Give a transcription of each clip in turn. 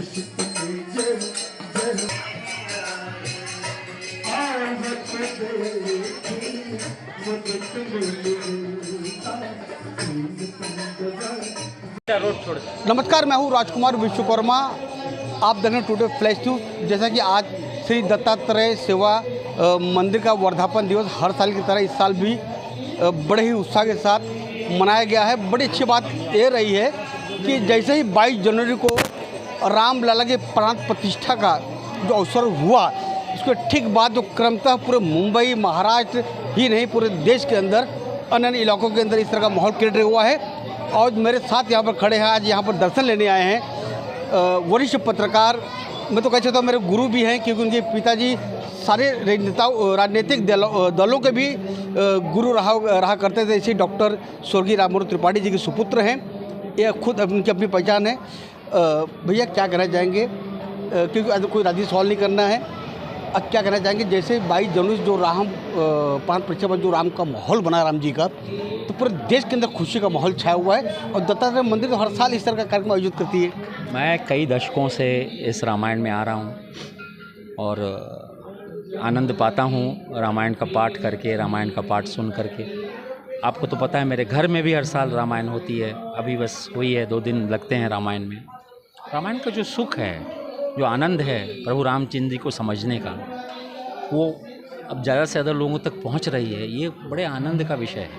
नमस्कार, मैं हूं राजकुमार विश्वकर्मा। आप देख रहे हैं टुडे फ्लैश न्यूज़। जैसा कि आज श्री दत्तात्रेय सेवा मंदिर का वर्धापन दिवस हर साल की तरह इस साल भी बड़े ही उत्साह के साथ मनाया गया है। बड़ी अच्छी बात ये रही है कि जैसे ही 22 जनवरी को रामलला के प्राण प्रतिष्ठा का जो अवसर हुआ, उसके ठीक बाद जो क्रमतः पूरे मुंबई, महाराष्ट्र ही नहीं पूरे देश के अंदर अन्य इलाकों के अंदर इस तरह का माहौल क्रिएट हुआ है। और मेरे साथ यहाँ पर खड़े हैं, आज यहाँ पर दर्शन लेने आए हैं वरिष्ठ पत्रकार, मैं तो कह सकता हूँ मेरे गुरु भी हैं, क्योंकि उनके पिताजी सारे राजनीतिक दलों के भी गुरु रहा करते थे। इसी डॉक्टर स्वर्गीय राममनोहर त्रिपाठी जी के सुपुत्र हैं। ये खुद उनकी अपनी पहचान है। भैया क्या कहना चाहेंगे, क्योंकि कोई राजनीतिक सवाल नहीं करना है, अब क्या कहना चाहेंगे जैसे 22 जनवरी जो राम प्राण प्रतिष्ठा पर जो राम का माहौल बना राम जी का, तो पूरे देश के अंदर खुशी का माहौल छाया हुआ है और दत्तात्रेय मंदिर तो हर साल इस तरह का कार्यक्रम आयोजित करती है। मैं कई दशकों से इस रामायण में आ रहा हूँ और आनंद पाता हूँ रामायण का पाठ करके, रामायण का पाठ सुन करके। आपको तो पता है मेरे घर में भी हर साल रामायण होती है। अभी बस हुई है, 2 दिन लगते हैं रामायण में। रामायण का जो सुख है, जो आनंद है प्रभु रामचंद्र जी को समझने का, वो अब ज़्यादा से ज़्यादा लोगों तक पहुंच रही है। ये बड़े आनंद का विषय है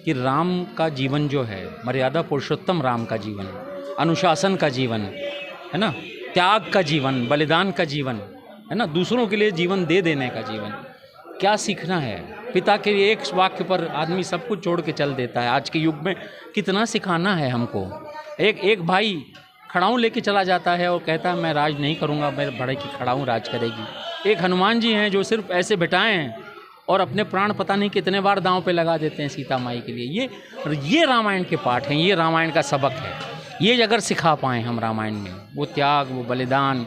कि राम का जीवन जो है, मर्यादा पुरुषोत्तम राम का जीवन, अनुशासन का जीवन है ना, त्याग का जीवन, बलिदान का जीवन है ना, दूसरों के लिए जीवन दे देने का जीवन। क्या सीखना है? पिता के एक वाक्य पर आदमी सब कुछ छोड़ के चल देता है। आज के युग में कितना सिखाना है हमको। एक भाई खड़ाऊँ लेके चला जाता है और कहता है मैं राज नहीं करूँगा, मेरे बड़े की खड़ाऊँ राज करेगी। एक हनुमान जी हैं जो सिर्फ ऐसे बिठाए हैं और अपने प्राण पता नहीं कितने बार दांव पे लगा देते हैं सीता माई के लिए। ये रामायण के पाठ हैं, ये रामायण का सबक है। ये अगर सिखा पाएँ हम रामायण में, वो त्याग, वो बलिदान,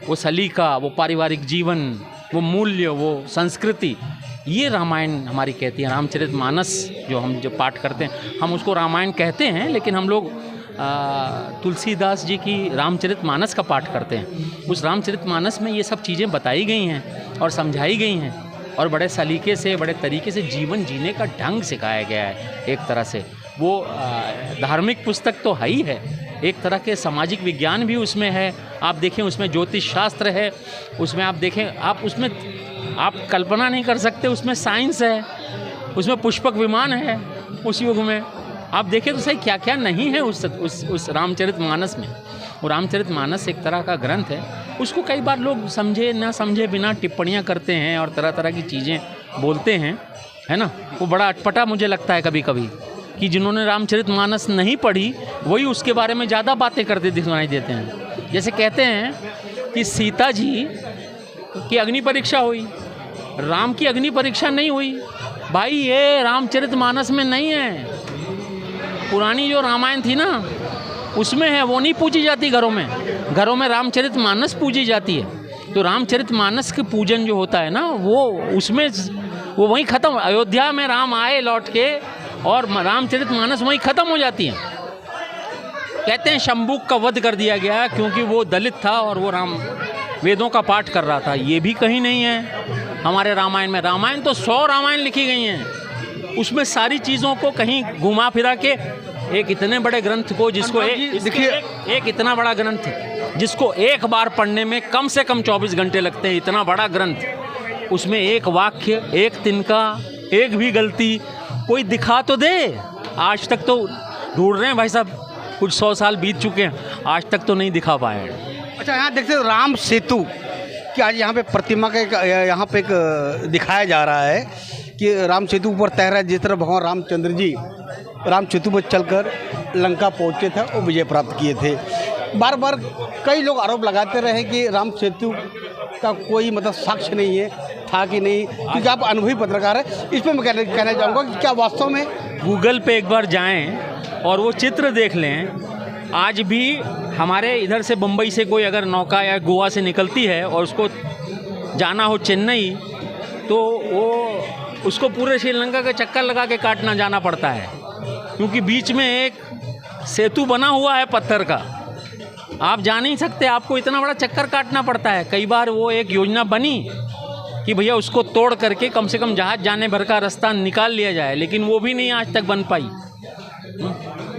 वो सलीका, वो पारिवारिक जीवन, वो मूल्य, वो संस्कृति, ये रामायण हमारी कहती है। रामचरितमानस जो हम जो पाठ करते हैं, हम उसको रामायण कहते हैं, लेकिन हम लोग तुलसीदास जी की रामचरितमानस का पाठ करते हैं। उस रामचरितमानस में ये सब चीज़ें बताई गई हैं और समझाई गई हैं और बड़े सलीके से, बड़े तरीके से जीवन जीने का ढंग सिखाया गया है। एक तरह से वो धार्मिक पुस्तक तो है ही है, एक तरह के सामाजिक विज्ञान भी उसमें है। आप देखें उसमें ज्योतिष शास्त्र है, उसमें आप देखें, आप उसमें आप कल्पना नहीं कर सकते, उसमें साइंस है, उसमें पुष्पक विमान है। उस युग में आप देखें तो सही क्या क्या नहीं है उस रामचरितमानस में। वो रामचरितमानस एक तरह का ग्रंथ है। उसको कई बार लोग समझे ना समझे बिना टिप्पणियाँ करते हैं और तरह तरह की चीज़ें बोलते हैं, है ना। वो बड़ा अटपटा मुझे लगता है कभी कभी कि जिन्होंने रामचरितमानस नहीं पढ़ी वही उसके बारे में ज़्यादा बातें करते दिखाई देते हैं। जैसे कहते हैं कि सीता जी की अग्नि परीक्षा हुई, राम की अग्नि परीक्षा नहीं हुई। भाई ये रामचरितमानस में नहीं है। पुरानी जो रामायण थी ना उसमें है, वो नहीं पूजी जाती घरों में। घरों में रामचरितमानस पूजी जाती है। तो रामचरितमानस के पूजन जो होता है ना, वो उसमें वो वहीं ख़त्म। अयोध्या में राम आए लौट के और रामचरितमानस वहीं ख़त्म हो जाती है। कहते हैं शंभुक का वध कर दिया गया क्योंकि वो दलित था और वो राम वेदों का पाठ कर रहा था। ये भी कहीं नहीं है हमारे रामायण में। रामायण तो 100 रामायण लिखी गई हैं, उसमें सारी चीज़ों को कहीं घुमा फिरा के एक इतने बड़े ग्रंथ को, जिसको एक इतना बड़ा ग्रंथ जिसको एक बार पढ़ने में कम से कम 24 घंटे लगते हैं, इतना बड़ा ग्रंथ, उसमें एक वाक्य, एक तिनका, एक भी गलती कोई दिखा तो दे। आज तक तो ढूंढ रहे हैं भाई साहब, कुछ 100 साल बीत चुके हैं, आज तक तो नहीं दिखा पाए। अच्छा, यहाँ देखते हो राम सेतु कि आज यहाँ पे प्रतिमा का एक यहाँ पे एक दिखाया जा रहा है कि राम सेतु ऊपर तैर रहा है। जिस तरह भगवान रामचंद्र जी राम सेतु पर चलकर लंका पहुँचे थे और विजय प्राप्त किए थे। बार बार कई लोग आरोप लगाते रहे कि राम सेतु का कोई मतलब साक्ष्य नहीं है, था कि नहीं, क्योंकि आप अनुभवी पत्रकार हैं। इस पर मैं कहना चाहूँगा कि क्या वास्तव में गूगल पे एक बार जाएं और वो चित्र देख लें। आज भी हमारे इधर से बम्बई से कोई अगर नौका या गोवा से निकलती है और उसको जाना हो चेन्नई, तो वो उसको पूरे श्रीलंका का चक्कर लगा के काटना जाना पड़ता है, क्योंकि बीच में एक सेतु बना हुआ है पत्थर का। आप जा नहीं सकते, आपको इतना बड़ा चक्कर काटना पड़ता है। कई बार वो एक योजना बनी कि भैया उसको तोड़ करके कम से कम जहाज जाने भर का रास्ता निकाल लिया जाए, लेकिन वो भी नहीं आज तक बन पाई।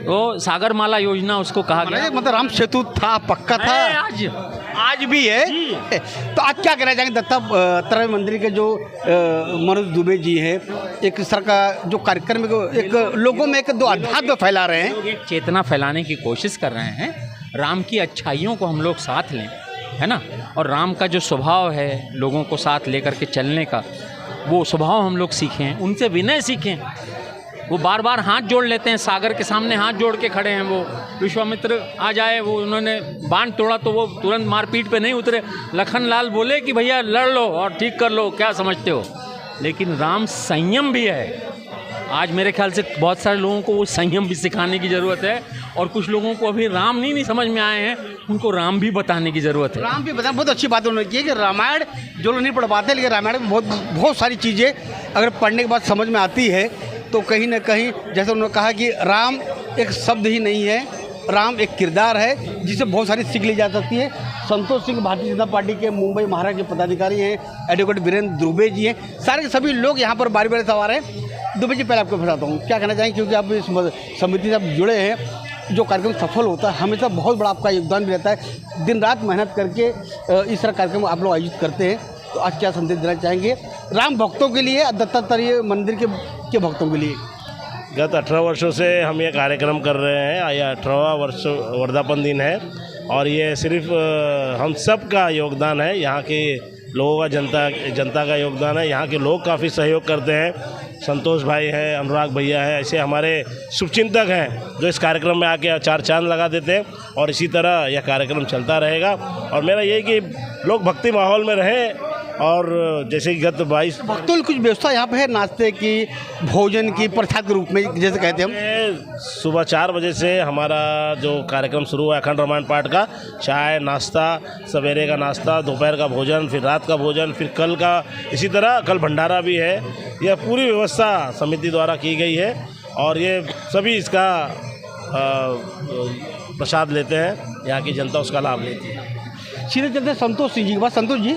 तो सागरमाला योजना उसको कहा गया। मतलब राम सेतु था, पक्का था, आज भी है। तो आज क्या कहना चाहेंगे दत्तात्रेय मंदिर के जो मनोज दुबे जी हैं, एक सर का जो कार्यक्रम एक लोगों में एक दो अध्यात्म फैला रहे हैं, चेतना फैलाने की कोशिश कर रहे हैं। राम की अच्छाइयों को हम लोग साथ लें, है ना, और राम का जो स्वभाव है लोगों को साथ लेकर के चलने का, वो स्वभाव हम लोग सीखें, उनसे विनय सीखें। वो बार बार हाथ जोड़ लेते हैं, सागर के सामने हाथ जोड़ के खड़े हैं। वो विश्वामित्र आ जाए, वो उन्होंने बांध तोड़ा तो वो तुरंत मारपीट पे नहीं उतरे। लखनलाल बोले कि भैया लड़ लो और ठीक कर लो, क्या समझते हो। लेकिन राम संयम भी है। आज मेरे ख्याल से बहुत सारे लोगों को वो संयम भी सिखाने की ज़रूरत है, और कुछ लोगों को अभी राम नहीं समझ में आए हैं, उनको राम भी बताने की ज़रूरत है। राम भी बताना बहुत अच्छी बात उन्होंने की है कि रामायण जो लोग नहीं पढ़ पाते, लेकिन रामायण में बहुत सारी चीज़ें अगर पढ़ने के बाद समझ में आती है, तो कहीं ना कहीं जैसे उन्होंने कहा कि राम एक शब्द ही नहीं है, राम एक किरदार है जिसे बहुत सारी सीख ली जा सकती है। संतोष सिंह भारतीय जनता पार्टी के मुंबई महाराष्ट्र के पदाधिकारी हैं, एडवोकेट वीरेंद्र दुबे जी हैं, सारे के सभी लोग यहाँ पर बारी बारी सवार हैं। दुबे जी, पहले आपको बताता हूँ क्या कहना चाहेंगे, क्योंकि आप इस समिति से आप जुड़े हैं। जो कार्यक्रम सफल होता है हमेशा बहुत बड़ा आपका योगदान भी रहता है, दिन रात मेहनत करके इस तरह कार्यक्रम आप लोग आयोजित करते हैं। तो आज क्या संदेश देना चाहेंगे राम भक्तों के लिए, दत्तात्रेय मंदिर के भक्तों के लिए? गत 18 वर्षों से हम ये कार्यक्रम कर रहे हैं। यह 18वां वर्ष वर्धापन दिन है, और ये सिर्फ हम सब का योगदान है। यहाँ के लोगों का, जनता का योगदान है। यहाँ के लोग काफ़ी सहयोग करते हैं। संतोष भाई हैं, अनुराग भैया हैं, ऐसे हमारे शुभचिंतक हैं जो इस कार्यक्रम में आके चार चांद लगा देते हैं। और इसी तरह यह कार्यक्रम चलता रहेगा। और मेरा यही कि लोग भक्ति माहौल में रहें। और जैसे कि गत 22 भक्तों कुछ व्यवस्था यहाँ पे है, नाश्ते की, भोजन की, प्रसाद के रूप में जैसे कहते हैं हम। सुबह 4 बजे से हमारा जो कार्यक्रम शुरू हुआ अखंड रामायण पाठ का, चाय नाश्ता, सवेरे का नाश्ता, दोपहर का भोजन, फिर रात का भोजन, फिर कल का, इसी तरह कल भंडारा भी है। यह पूरी व्यवस्था समिति द्वारा की गई है, और ये सभी इसका प्रसाद लेते हैं। यहाँ की जनता उसका लाभ लेती है। सीधे चलते संतोष सिंह जी के पास। संतोष जी,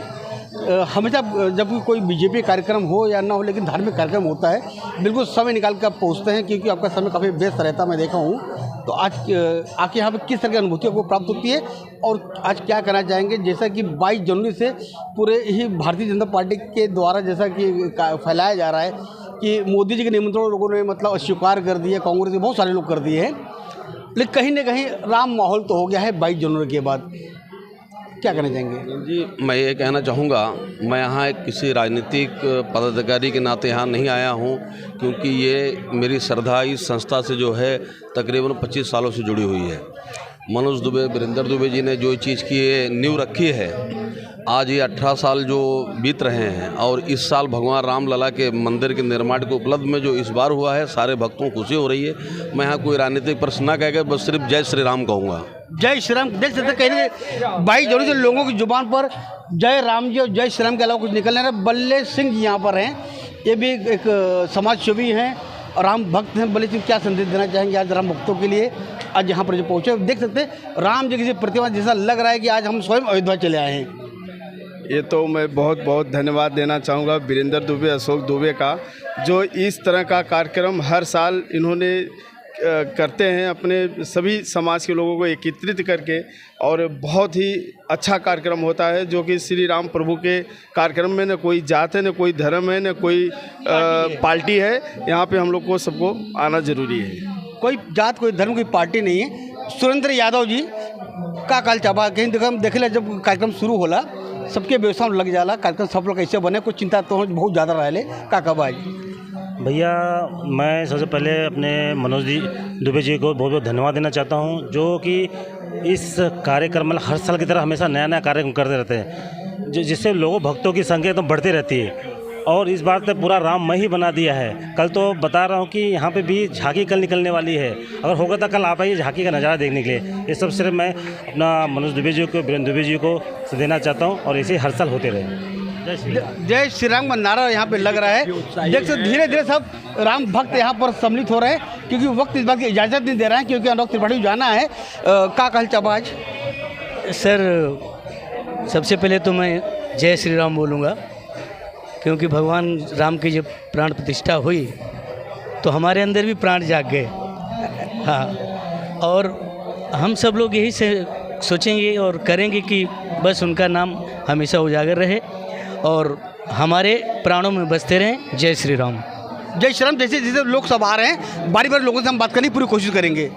हमेशा जब कोई बीजेपी कार्यक्रम हो या ना हो, लेकिन धार्मिक कार्यक्रम होता है, बिल्कुल समय निकाल कर आप पहुँचते हैं, क्योंकि आपका समय काफ़ी व्यस्त रहता है, मैं देखा हूँ। तो आज आके यहाँ पे किस तरह की अनुभूति आपको प्राप्त होती है, और आज क्या कहना चाहेंगे, जैसा कि 22 जनवरी से पूरे ही भारतीय जनता पार्टी के द्वारा जैसा कि फैलाया जा रहा है कि मोदी जी के निमंत्रण लोगों ने मतलब अस्वीकार कर दिया, कांग्रेस के बहुत सारे लोग कर दिए हैं, लेकिन कहीं ना कहीं राम माहौल तो हो गया है 22 जनवरी के बाद, क्या कहना चाहेंगे? जी, मैं ये कहना चाहूँगा, मैं यहाँ एक किसी राजनीतिक पदाधिकारी के नाते यहाँ नहीं आया हूँ, क्योंकि ये मेरी श्रद्धा इस संस्था से जो है तकरीबन 25 सालों से जुड़ी हुई है। मनोज दुबे, वीरेंद्र दुबे जी ने जो चीज़ की नींव रखी है, आज ये 18 साल जो बीत रहे हैं, और इस साल भगवान रामलला के मंदिर के निर्माण के उपलब्ध में जो इस बार हुआ है, सारे भक्तों को खुशी हो रही है। मैं यहाँ कोई राजनीतिक प्रश्न ना कहकर बस सिर्फ जय श्री राम कहूँगा। जय श्री राम। देख सकते कहीं 22 जनवरी से लोगों की जुबान पर जय राम जी और जय श्री राम के अलावा कुछ निकल नहीं रहा। बल्ले सिंह जी यहाँ पर हैं, ये भी एक समाज सेवी हैं और राम भक्त हैं। बल्ले सिंह, क्या संदेश देना चाहेंगे आज राम भक्तों के लिए, आज यहाँ पर जो पहुँचे? देख सकते राम जी की प्रतिमा जैसा लग रहा है कि आज हम स्वयं अयोध्या चले आए हैं। ये तो मैं बहुत बहुत धन्यवाद देना चाहूँगा वीरेंद्र दुबे, अशोक दुबे का, जो इस तरह का कार्यक्रम हर साल इन्होंने करते हैं, अपने सभी समाज के लोगों को एकत्रित करके, और बहुत ही अच्छा कार्यक्रम होता है, जो कि श्री राम प्रभु के कार्यक्रम में न कोई जात है, न कोई धर्म है, न कोई पार्टी है। यहाँ पे हम लोग को सबको आना जरूरी है। कोई जात, कोई धर्म, कोई पार्टी नहीं है। सुरेंद्र यादव जी का काल चाबा कहीं देख ले, जब कार्यक्रम शुरू होला सबके व्यवस्था में लग जाला, कार्यक्रम सफल कैसे बने, कुछ चिंता तो बहुत ज़्यादा रहे का कब आज? भैया, मैं सबसे पहले अपने मनोज दुबे जी को बहुत बहुत धन्यवाद देना चाहता हूं, जो कि इस कार्यक्रम में हर साल की तरह हमेशा नया नया कार्यक्रम करते रहते हैं, जिससे लोगों भक्तों की संख्या एकदम बढ़ती रहती है। और इस बार तो पूरा राममय ही बना दिया है। कल तो बता रहा हूँ कि यहाँ पे भी झांकी कल निकलने वाली है, अगर होगा तो कल आप आइए झांकी का नज़ारा देखने के लिए। ये सब सिर्फ मैं अपना मनोज दुबे जी को, वीरेंद्र दुबे जी को देना चाहता हूँ, और ऐसे हर साल होते रहे। जय श्री राम का नारा यहाँ पे लग रहा है। देख सकते धीरे धीरे सब राम भक्त यहाँ पर सम्मिलित हो रहे हैं, क्योंकि वक्त इस बात की इजाज़त नहीं दे रहे हैं, क्योंकि अनुराग त्रिपाठी जाना है। का कहल चाबा आज? सर सबसे पहले तो मैं जय श्री राम बोलूँगा, क्योंकि भगवान राम की जब प्राण प्रतिष्ठा हुई तो हमारे अंदर भी प्राण जाग गए। हाँ, और हम सब लोग यही से सोचेंगे और करेंगे कि बस उनका नाम हमेशा उजागर रहे और हमारे प्राणों में बसते रहें। जय श्री राम। जय श्री राम। जैसे जैसे लोग सब आ रहे हैं, बारी बारी लोगों से हम बात करने की पूरी कोशिश करेंगे।